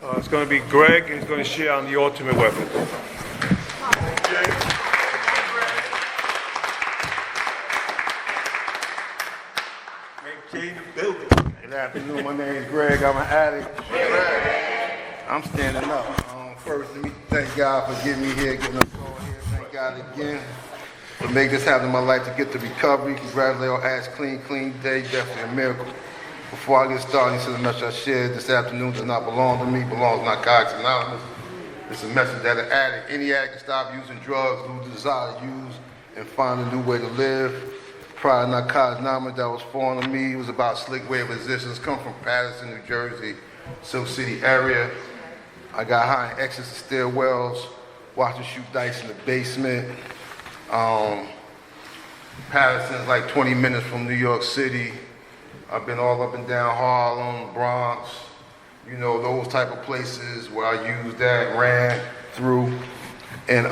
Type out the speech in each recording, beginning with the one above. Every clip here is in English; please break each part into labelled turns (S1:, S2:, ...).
S1: It's going to be Greg, and he's going to share on the ultimate weapon.
S2: Good afternoon. My name is Greg. I'm an addict. I'm standing up. First, let me thank God for getting me here, getting us all here. Thank God again for making this happen in my life to get to recovery. Congratulate on Ash Clean Day. Definitely a miracle. Before I get started, this is a message I shared this afternoon does not belong to me, belongs to Narcotics Anonymous. It's a message that an addict, any addict can stop using drugs, lose the desire to use, and find a new way to live. Prior to Narcotics Anonymous that was formed on me, it was about slick way of resistance. Come from Patterson, New Jersey, Silk City area. I got high in excess of stairwells, watched them shoot dice in the basement. Patterson's like 20 minutes from New York City. I've been all up and down Harlem, Bronx, you know, those type of places where I used that, ran through. And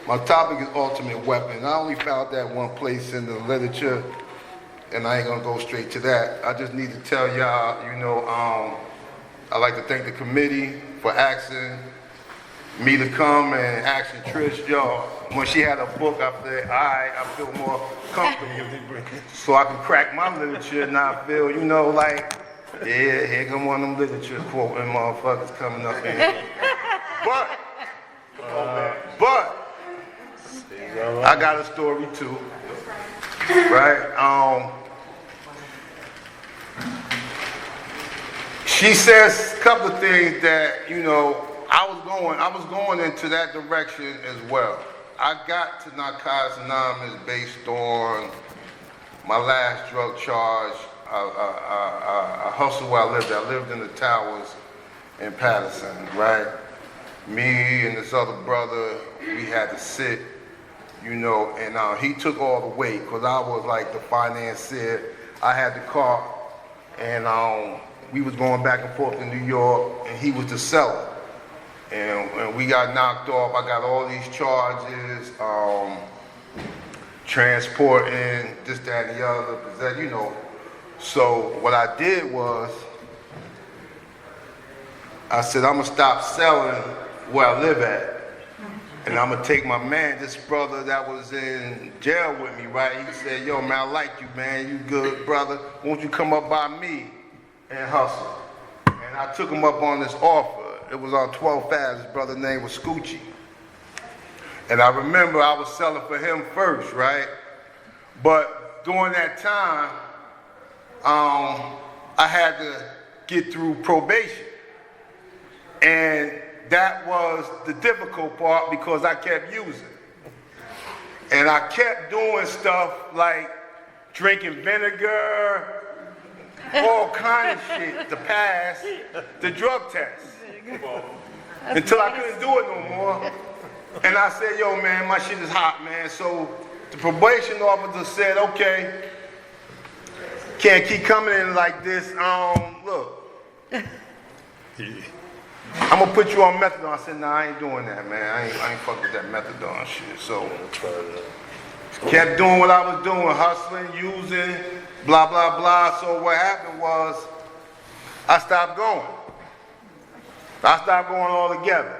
S2: my topic is ultimate weapon. I only found that one place in the literature, and I ain't gonna go straight to that. I just need to tell y'all, you know, I'd like to thank the committee for asking me to come and asking Trish, yo, when she had a book, I said, all right, I feel more comfortable so I can crack my literature and I feel, you know, like, yeah, here come one of them literature quoting motherfuckers coming up in here. But, I got a story too, right? She says a couple of things that, you know, I was going into that direction as well. I got to Narcotics Anonymous based on my last drug charge. I hustled where I lived. I lived in the Towers in Patterson, right? Me and this other brother, we had to sit, you know, and he took all the weight because I was like the financier. I had the car, and we was going back and forth in New York, and he was the seller. And we got knocked off. I got all these charges, transporting, this, that, and the other, you know. So what I did was, I said, I'm gonna stop selling where I live at, and I'm gonna take my man, this brother that was in jail with me, right? He said, yo, man, I like you, man. You good, brother. Won't you come up by me and hustle? And I took him up on this offer. It was on 12th Ave. His brother's name was Scoochie. And I remember I was selling for him first, right? But during that time, I had to get through probation. And that was the difficult part because I kept using. And I kept doing stuff like drinking vinegar, all kind of shit to pass the drug test. Until I couldn't do it no more. And I said, yo, man, my shit is hot, man. So the probation officer said, okay, can't keep coming in like this. Look, I'm gonna put you on methadone. I said, nah, I ain't doing that, man. I ain't fucking with that methadone shit. So kept doing what I was doing, hustling, using, blah, blah, blah. So what happened was I stopped going. I stopped going altogether.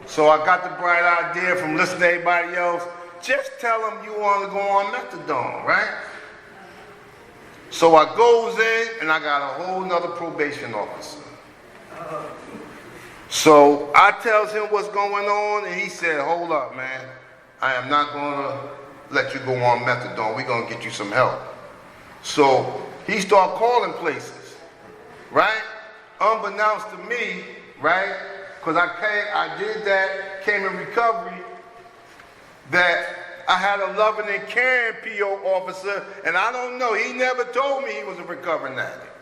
S2: So I got the bright idea from listening to everybody else, just tell them you want to go on methadone, right? So I goes in and I got a whole nother probation officer. So I tells him what's going on and he said, hold up, man. I am not going to let you go on methadone. We're going to get you some help. So he started calling places, right? Unbeknownst to me, right? Because I did that, came in recovery, that I had a loving and caring PO officer, and I don't know, he never told me he was a recovering addict.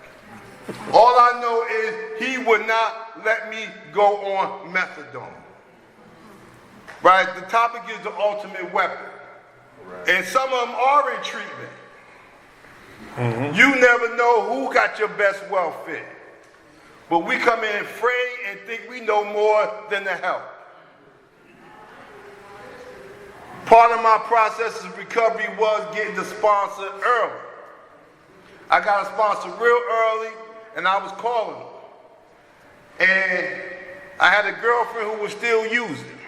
S2: All I know is he would not let me go on methadone. Right? The topic is the ultimate weapon. Right. And some of them are in treatment. Mm-hmm. You never know who got your best welfare. But we come in afraid and think we know more than the help. Part of my process of recovery was getting the sponsor early. I got a sponsor real early, and I was calling them. I had a girlfriend who was still using.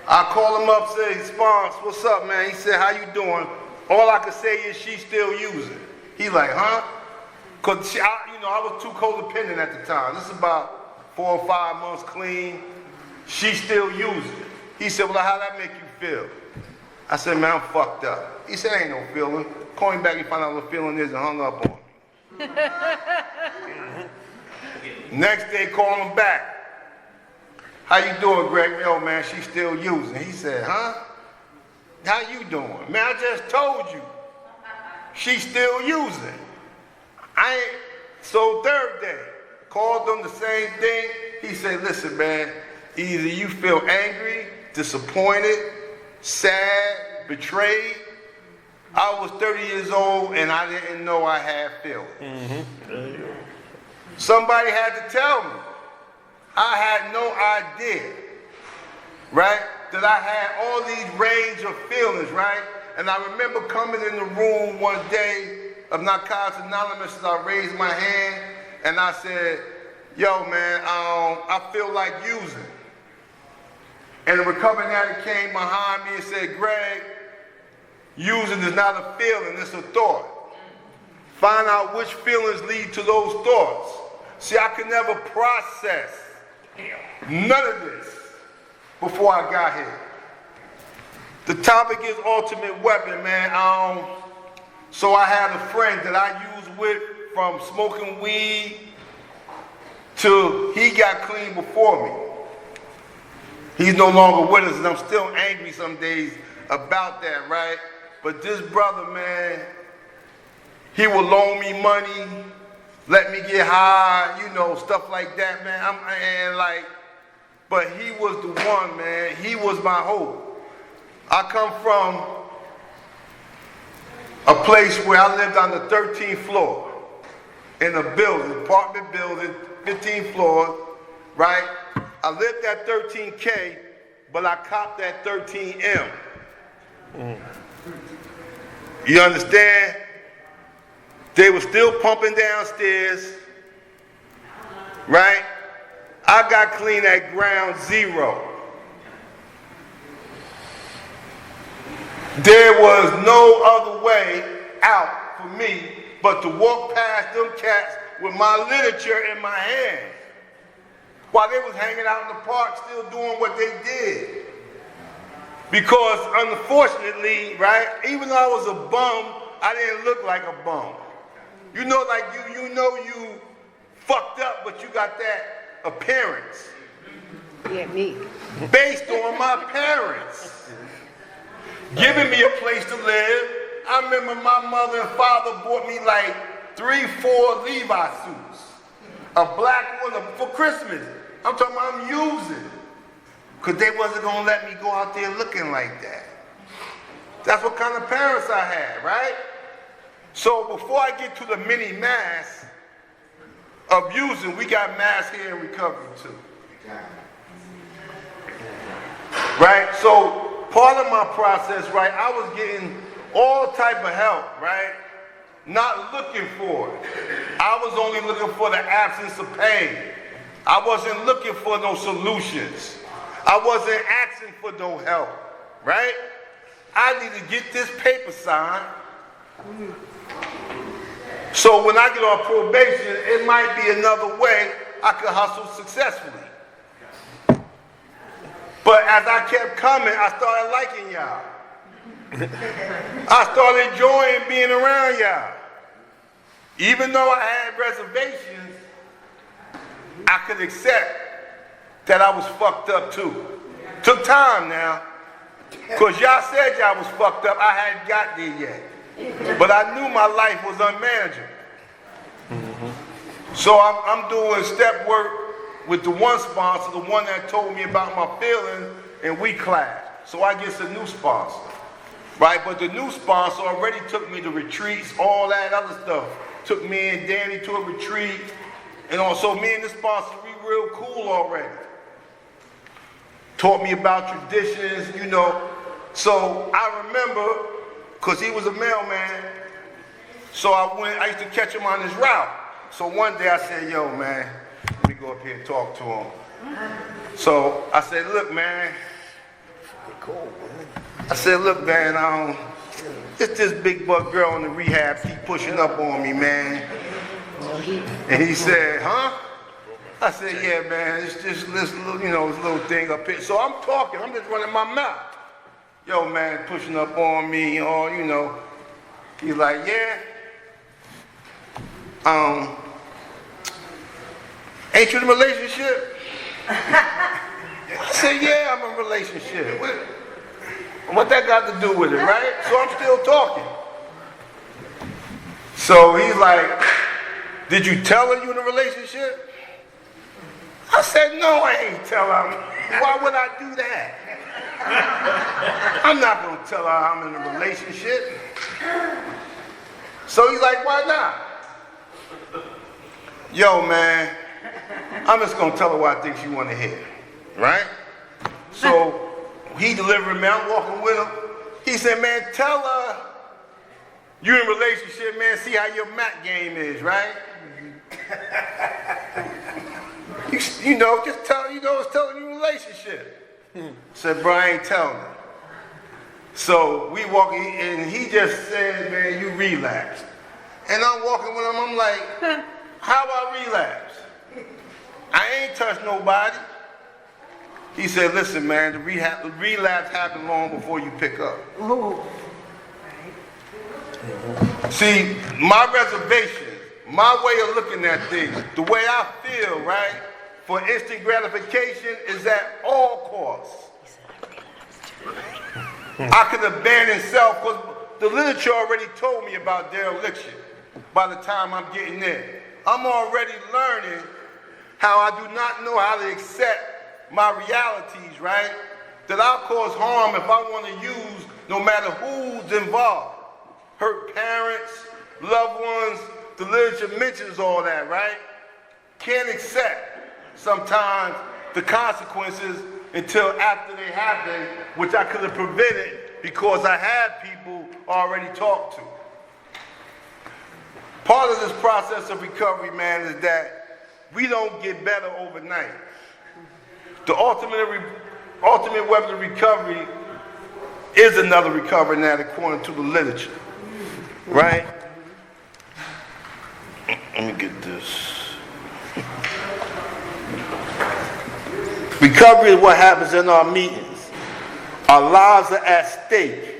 S2: I called him up, said, Spons, what's up, man? He said, how you doing? All I could say is she's still using. He like, huh? Because, I was too codependent at the time. This is about 4 or 5 months clean. She's still using. He said, well, how'd that make you feel? I said, man, I'm fucked up. He said, ain't no feeling. Call me back and find out what feeling is and hung up on me. Next day, call him back. How you doing, Greg? Yo, man, she's still using. He said, huh? How you doing? Man, I just told you. She's still using. So third day, called them the same thing. He said, listen, man, either you feel angry, disappointed, sad, betrayed. I was 30 years old and I didn't know I had feelings. Somebody had to tell me. I had no idea, right, that I had all these range of feelings, right? And I remember coming in the room one day of Narcotics Anonymous and I raised my hand and I said, yo, man, I feel like using. And the recovering addict came behind me and said, Greg, using is not a feeling, it's a thought. Find out which feelings lead to those thoughts. See, I could never process none of this before I got here. The topic is ultimate weapon, man. So I had a friend that I used with from smoking weed till he got clean before me. He's no longer with us, and I'm still angry some days about that, right? But this brother, man, he would loan me money, let me get high, stuff like that, man. But he was the one, man. He was my hope. I come from a place where I lived on the 13th floor in a building, apartment building, 15 floors, right? I lived at 13K, but I copped at 13M. You understand? They were still pumping downstairs, right? I got clean at ground zero. There was no other way out for me but to walk past them cats with my literature in my hand while they was hanging out in the park still doing what they did. Because unfortunately, right, even though I was a bum, I didn't look like a bum. You fucked up, but you got that appearance.
S3: Yeah, me.
S2: Based on my parents giving me a place to live. I remember my mother and father bought me like 3-4 Levi suits. A black one for Christmas. I'm talking about I'm using. Because they wasn't going to let me go out there looking like that. That's what kind of parents I had, right? So before I get to the mini mass of using, we got mass here in recovery too. Right? So part of my process, right, I was getting all type of help, right? Not looking for it. I was only looking for the absence of pain. I wasn't looking for no solutions. I wasn't asking for no help, right? I need to get this paper signed. So when I get on probation, it might be another way I could hustle successfully. But as I kept coming, I started liking y'all. I started enjoying being around y'all. Even though I had reservations, I could accept that I was fucked up too. Took time now, because y'all said y'all was fucked up. I hadn't got there yet. But I knew my life was unmanageable. So I'm doing step work with the one sponsor, the one that told me about my feelings, and we clashed. So I get a new sponsor, right? But the new sponsor already took me to retreats, all that other stuff. Took me and Danny to a retreat, and also me and the sponsor, we real cool already. Taught me about traditions, So I remember, because he was a mailman, so I used to catch him on his route. So one day I said, yo, man, me go up here and talk to him. So I said, look, man. It's this big buck girl in the rehab keep pushing up on me, man. And he said, huh? I said, yeah, man, it's just this little, this little thing up here. So I'm talking, I'm just running my mouth. Yo, man, pushing up on me, He's like, yeah. Ain't you in a relationship? I said, yeah, I'm in a relationship. What that got to do with it, right? So I'm still talking. So he's like, did you tell her you in a relationship? I said, no, I ain't tell her. Why would I do that? I'm not going to tell her I'm in a relationship. So he's like, why not? Yo, man, I'm just going to tell her what I think she want to hear, right? So he delivered me, I'm walking with him. He said, man, tell her you in a relationship, man, see how your mat game is, right? just tell her, it's telling you a relationship. Said, bro, I ain't telling her. So we walking, and he just said, man, you relax. And I'm walking with him, I'm like, how I relapse? I ain't touched nobody. He said, listen, man, the relapse happened long before you pick up.
S3: Ooh.
S2: See, my reservation, my way of looking at things, the way I feel, right, for instant gratification is at all costs. I could abandon self, because the literature already told me about dereliction by the time I'm getting there. I'm already learning how I do not know how to accept my realities, right? That I'll cause harm if I want to use, no matter who's involved. Hurt parents, loved ones, the literature mentions all that, right? Can't accept sometimes the consequences until after they happen, which I could have prevented because I had people already talked to. Part of this process of recovery, man, is that we don't get better overnight. The ultimate weapon of recovery is another recovery now, according to the literature, right? Let me get this. Recovery is what happens in our meetings. Our lives are at stake.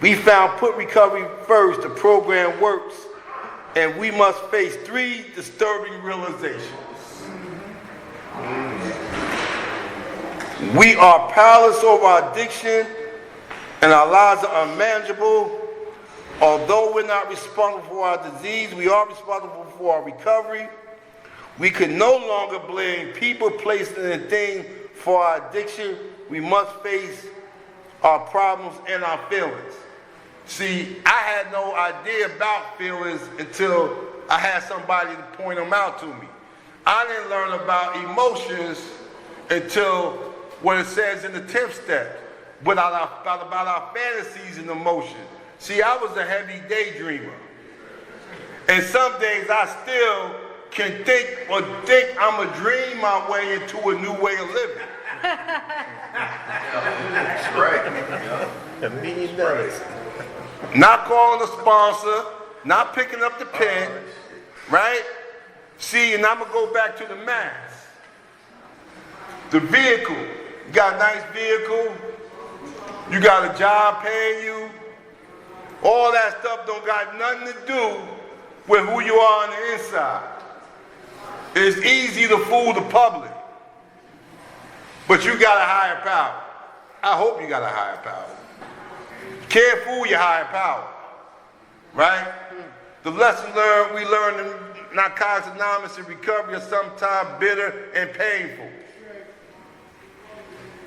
S2: We found put recovery first, the program works, and we must face 3 disturbing realizations. We are powerless over our addiction, and our lives are unmanageable. Although we're not responsible for our disease, we are responsible for our recovery. We can no longer blame people, places, and things for our addiction. We must face our problems and our feelings. See, I had no idea about feelings until I had somebody to point them out to me. I didn't learn about emotions until what it says in the 10th step, about our fantasies and emotions. See, I was a heavy daydreamer. And some days I still can think I'm a dream my way into a new way of living.
S4: That's right. $1 million.
S2: Not calling a sponsor, not picking up the pen, right? See, and I'm gonna go back to the math. The vehicle, you got a nice vehicle, you got a job paying you, all that stuff don't got nothing to do with who you are on the inside. It's easy to fool the public, but you got a higher power. I hope you got a higher power. Can't fool your higher power, right? The lessons we learned in Narcotics Anonymous and recovery are sometimes bitter and painful.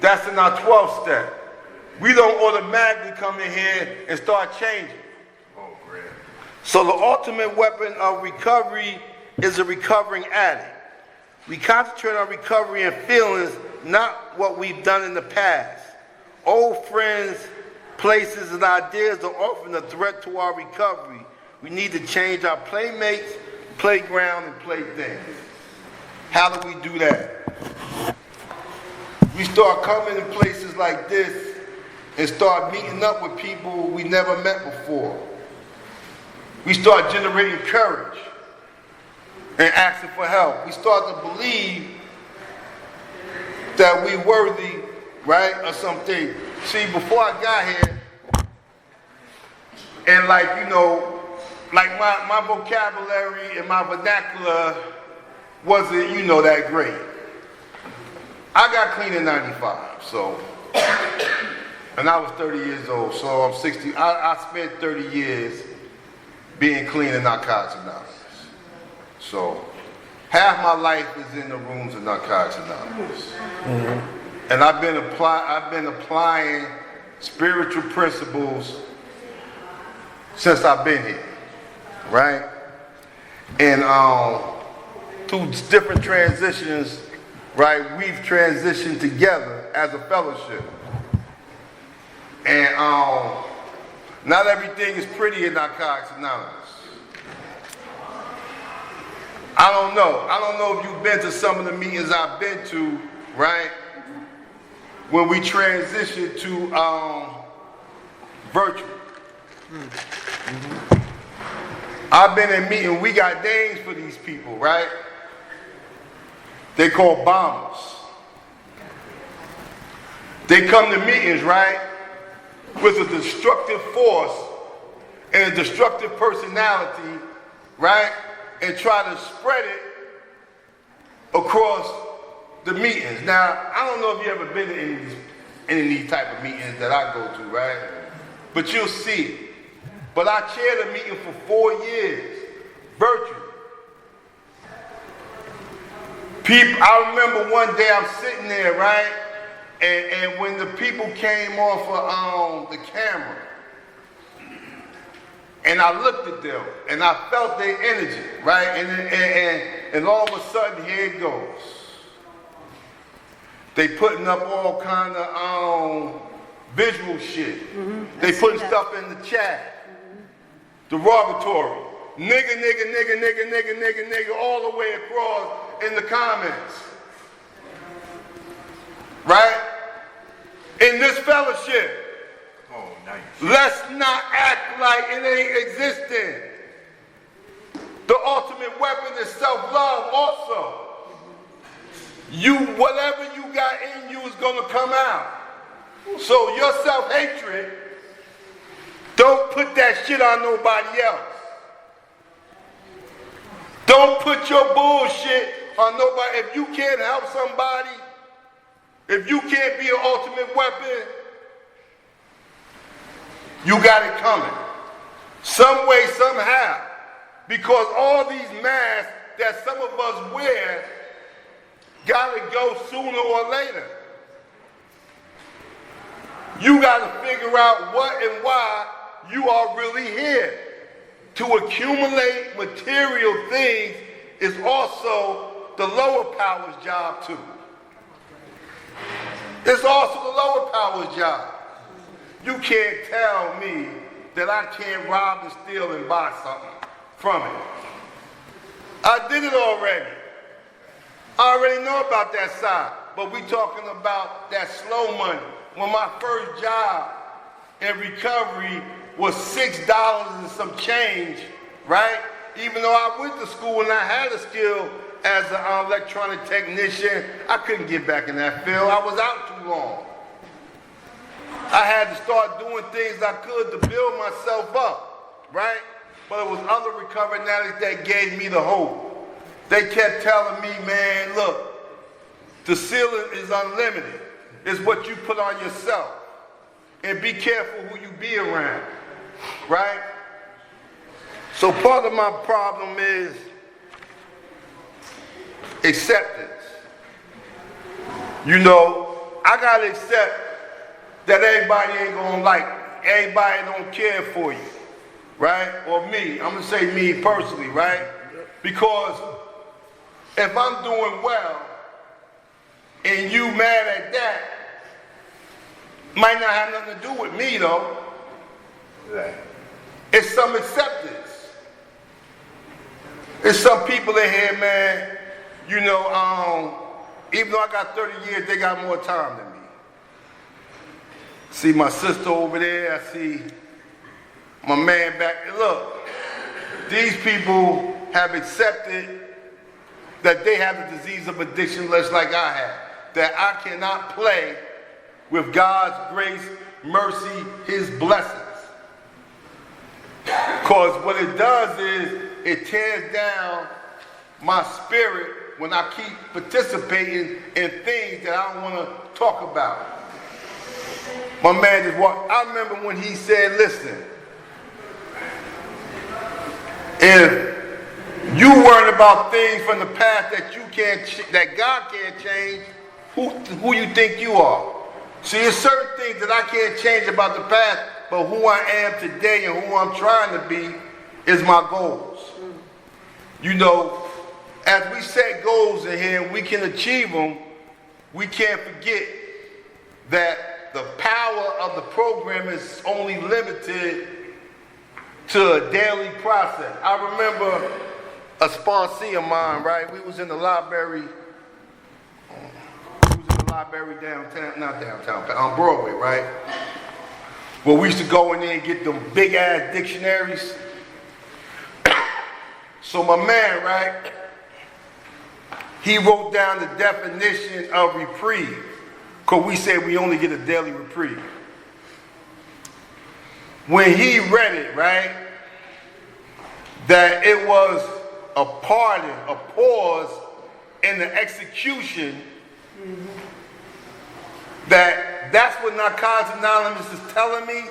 S2: That's in our 12th step. We don't automatically come in here and start changing. So the ultimate weapon of recovery is a recovering addict. We concentrate on recovery and feelings, not what we've done in the past. Old friends, places, and ideas are often a threat to our recovery. We need to change our playmates, playground, and playthings. How do we do that? We start coming to places like this and start meeting up with people we never met before. We start generating courage and asking for help. We start to believe that we worthy, right, of something. See, before I got here, and like, you know, like my vocabulary and my vernacular wasn't, you know, that great. I got clean in 95, so, and I was 30 years old, so I'm 60. I spent 30 years being clean in Narcotics Anonymous. So, half my life is in the rooms of Narcotics Anonymous. Mm-hmm. And I've been applying spiritual principles since I've been here, right? And through different transitions, right, we've transitioned together as a fellowship. And not everything is pretty in Narcotics Anonymous. I don't know if you've been to some of the meetings I've been to, right? When we transitioned to virtual. Mm-hmm. I've been in meetings, we got names for these people, right? They call bombers. They come to meetings, right, with a destructive force and a destructive personality, right, and try to spread it across the meetings. Now, I don't know if you've ever been in any of these type of meetings that I go to, right? But you'll see it. But I chaired a meeting for 4 years, virtually. I remember one day I'm sitting there, right? And when the people came off of the camera, and I looked at them, and I felt their energy, right? And all of a sudden, here it goes. They putting up all kind of visual shit. Mm-hmm. They putting stuff in the chat. Derogatory. Nigga, nigga, nigga, nigga, nigga, nigga, nigga, all the way across in the comments. Right? In this fellowship.
S4: Oh, nice.
S2: Let's not act like it ain't existing. The ultimate weapon is self-love also. Whatever you got in you is gonna come out. So your self-hatred, don't put that shit on nobody else. Don't put your bullshit on nobody. If you can't help somebody, if you can't be an ultimate weapon, you got it coming. Some way, somehow. Because all these masks that some of us wear gotta go sooner or later. You gotta figure out what and why you are really here. To accumulate material things is also the lower power's job too. It's also the lower power's job. You can't tell me that I can't rob and steal and buy something from it. I did it already. I already know about that side. But we talking about that slow money. When my first job in recovery was $6 and some change, right? Even though I went to school and I had a skill as an electronic technician, I couldn't get back in that field. I was out too long. I had to start doing things I could to build myself up, right? But it was other recovering addicts that gave me the hope. They kept telling me, man, look, the ceiling is unlimited. It's what you put on yourself. And be careful who you be around, right? So part of my problem is acceptance. You know, I gotta accept that everybody ain't gonna like you. Everybody don't care for you, right? Or me, I'm gonna say me personally, right? Because if I'm doing well and you mad at that, might not have nothing to do with me though.
S4: Right.
S2: It's some acceptance. There's some people in here, man, You know, even though I got 30 years, they got more time than me. See my sister over there, I see my man back. Look, these people have accepted that they have the disease of addiction just like I have. That I cannot play with God's grace, mercy, his blessings. Because what it does is it tears down my spirit when I keep participating in things that I don't want to talk about. My man just walked. I remember when he said, listen, if you worrying about things from the past that you can't, that God can't change, who you think you are? See, there's certain things that I can't change about the past, but who I am today and who I'm trying to be is my goals. You know, as we set goals in here and we can achieve them, we can't forget that the power of the program is only limited to a daily process. I remember a sponsee of mine, right? We was in the library. Downtown, not downtown, on Broadway, right? Well, we used to go in there and get them big ass dictionaries. So my man, right? He wrote down the definition of reprieve, because we said we only get a daily reprieve. When he read it, right, that it was a pardon, a pause in the execution, that's what Narcotics Anonymous is telling me,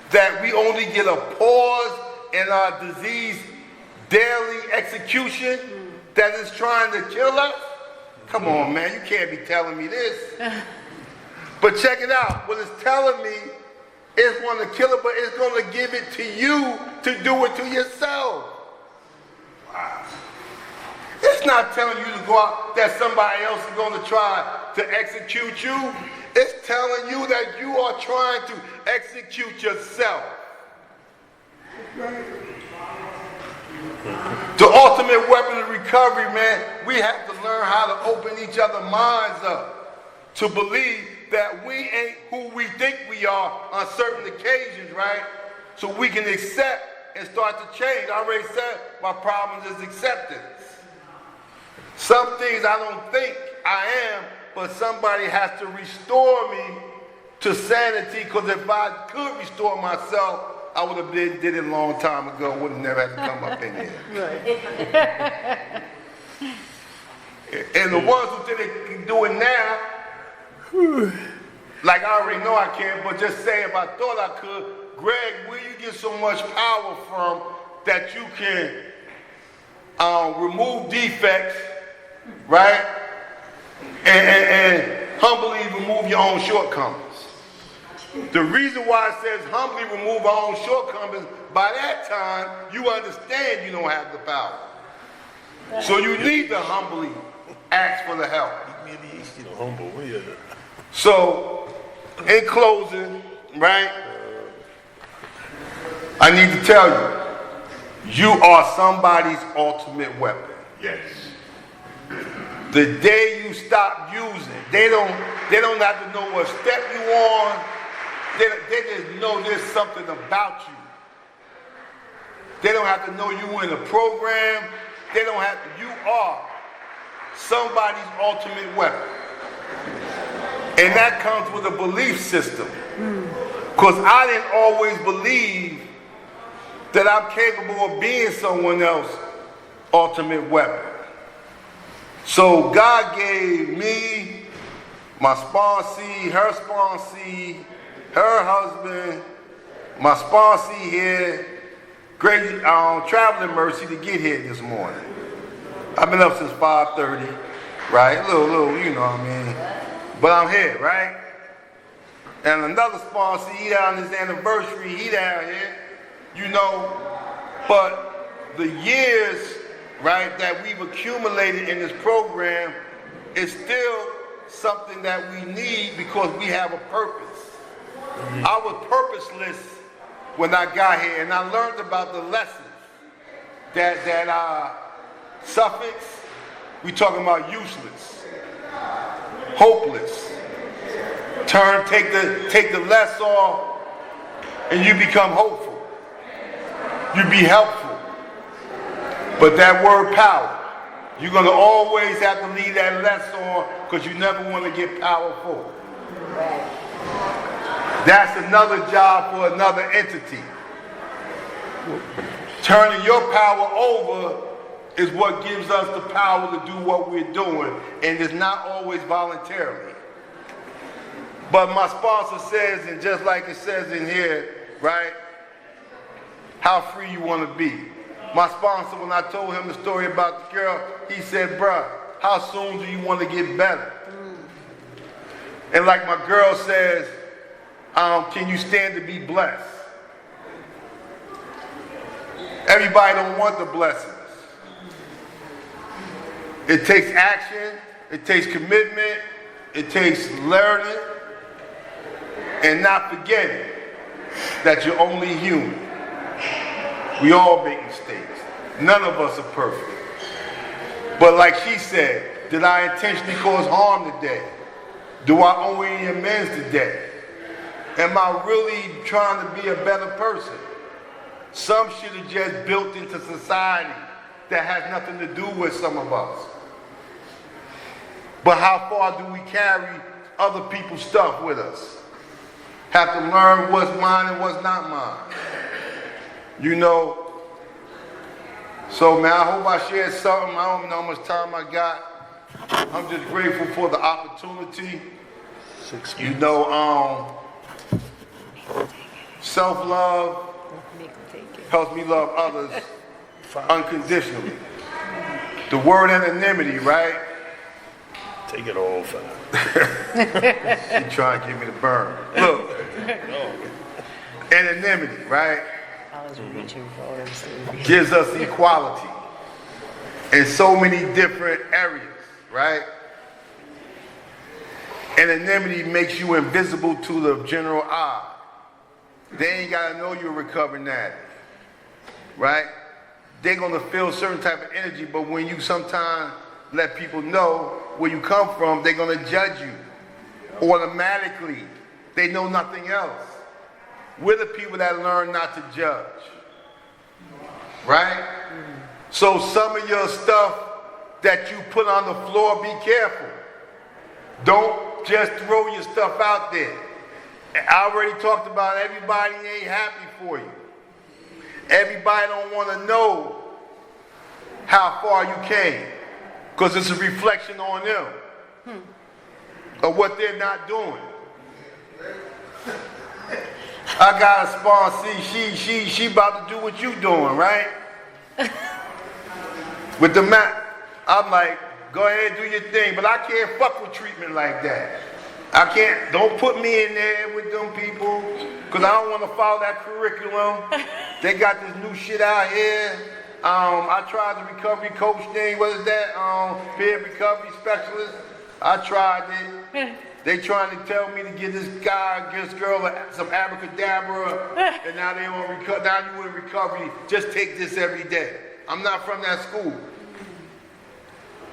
S2: that we only get a pause in our disease daily execution that is trying to kill us. Come on, man, you can't be telling me this. But check it out, what it's telling me, it's going to kill it, but it's going to give it to you to do it to yourself. Wow. It's not telling you to go out that somebody else is going to try to execute you. It's telling you that you are trying to execute yourself. The ultimate weapon of recovery, man, we have to learn how to open each other's minds up to believe that we ain't who we think we are on certain occasions, right? So we can accept and start to change. I already said my problem is acceptance. Some things I don't think I am, but somebody has to restore me to sanity, because if I could restore myself, I would have did it a long time ago. Would have never had to come up in here. Right. And the ones who think they can do it now, like I already know I can, but just say if I thought I could, Greg, where you get so much power from that you can remove defects, right? And humbly remove your own shortcomings. The reason why it says humbly remove our own shortcomings, by that time, you understand you don't have the power. So you need to humbly ask for the help. So, in closing, right, I need to tell you, you are somebody's ultimate weapon.
S4: Yes.
S2: The day you stop using, they don't have to know what step you on. They just know there's something about you. They don't have to know you in a program. They don't have to. You are somebody's ultimate weapon. And that comes with a belief system. Because I didn't always believe that I'm capable of being someone else's ultimate weapon. So God gave me, my sponsee, her husband, my sponsee here, great traveling mercy to get here this morning. I've been up since 5:30, right? A little, you know what I mean? But I'm here, right? And another sponsee, he on his anniversary, he down here, you know. But the years, right, that we've accumulated in this program is still something that we need because we have a purpose. I was purposeless when I got here, and I learned about the lessons that suffix We talking about useless, hopeless. Take the less off, and you become hopeful. You be helpful. But that word power, you're gonna always have to leave that less on because you never want to get powerful. That's another job for another entity. Turning your power over is what gives us the power to do what we're doing, and it's not always voluntarily. But my sponsor says, and just like it says in here, right, how free you want to be. My sponsor, when I told him the story about the girl, he said, bruh, how soon do you want to get better? And like my girl says, can you stand to be blessed? Everybody don't want the blessings. It takes action, it takes commitment, it takes learning, and not forgetting that you're only human. We all make mistakes. None of us are perfect. But like she said, did I intentionally cause harm today? Do I owe any amends today? Am I really trying to be a better person? Some shit is just built into society that has nothing to do with some of us. But how far do we carry other people's stuff with us? Have to learn what's mine and what's not mine. You know? So man, I hope I shared something. I don't know how much time I got. I'm just grateful for the opportunity. You know, self-love helps me love others unconditionally. The word anonymity, right?
S3: Take it all, fam.
S2: She trying to give me the burn. Look, anonymity, right?
S5: I was reaching for them.
S2: Gives us equality in so many different areas, right? Anonymity makes you invisible to the general eye. They ain't gotta know you're a recovering addict, right? They're gonna feel certain type of energy, but when you sometimes let people know where you come from, they're gonna judge you automatically. They know nothing else. We're the people that learn not to judge, right? So some of your stuff that you put on the floor, be careful. Don't just throw your stuff out there. I already talked about everybody ain't happy for you. Everybody don't want to know how far you came because it's a reflection on them of what they're not doing. I got a sponsee, she about to do what you doing, right? With the map. I'm like, go ahead, do your thing, but I can't fuck with treatment like that. I can't, don't put me in there with them people, because I don't want to follow that curriculum. They got this new shit out here. I tried the recovery coach thing, what is that? Peer recovery specialist. I tried it. They trying to tell me to give this guy, give this girl some abracadabra, and now they on recovery. Now you in recovery. Just take this every day. I'm not from that school,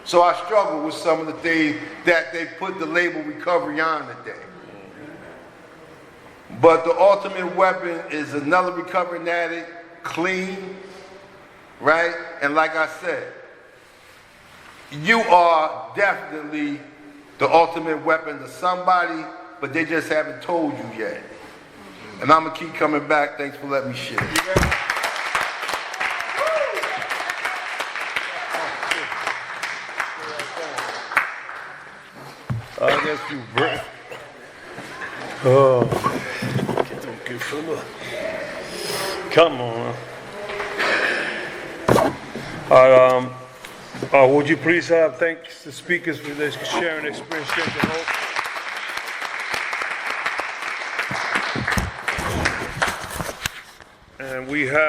S2: so I struggle with some of the things that they put the label recovery on today. But the ultimate weapon is another recovering addict, clean, right? And like I said, you are definitely the ultimate weapon to somebody, but they just haven't told you yet. And I'm gonna keep coming back. Thanks for letting me share.
S3: I guess you bro. Oh, get them good fella. Come on.
S1: Would you please thank the speakers for this sharing experience, strength, and hope. And we have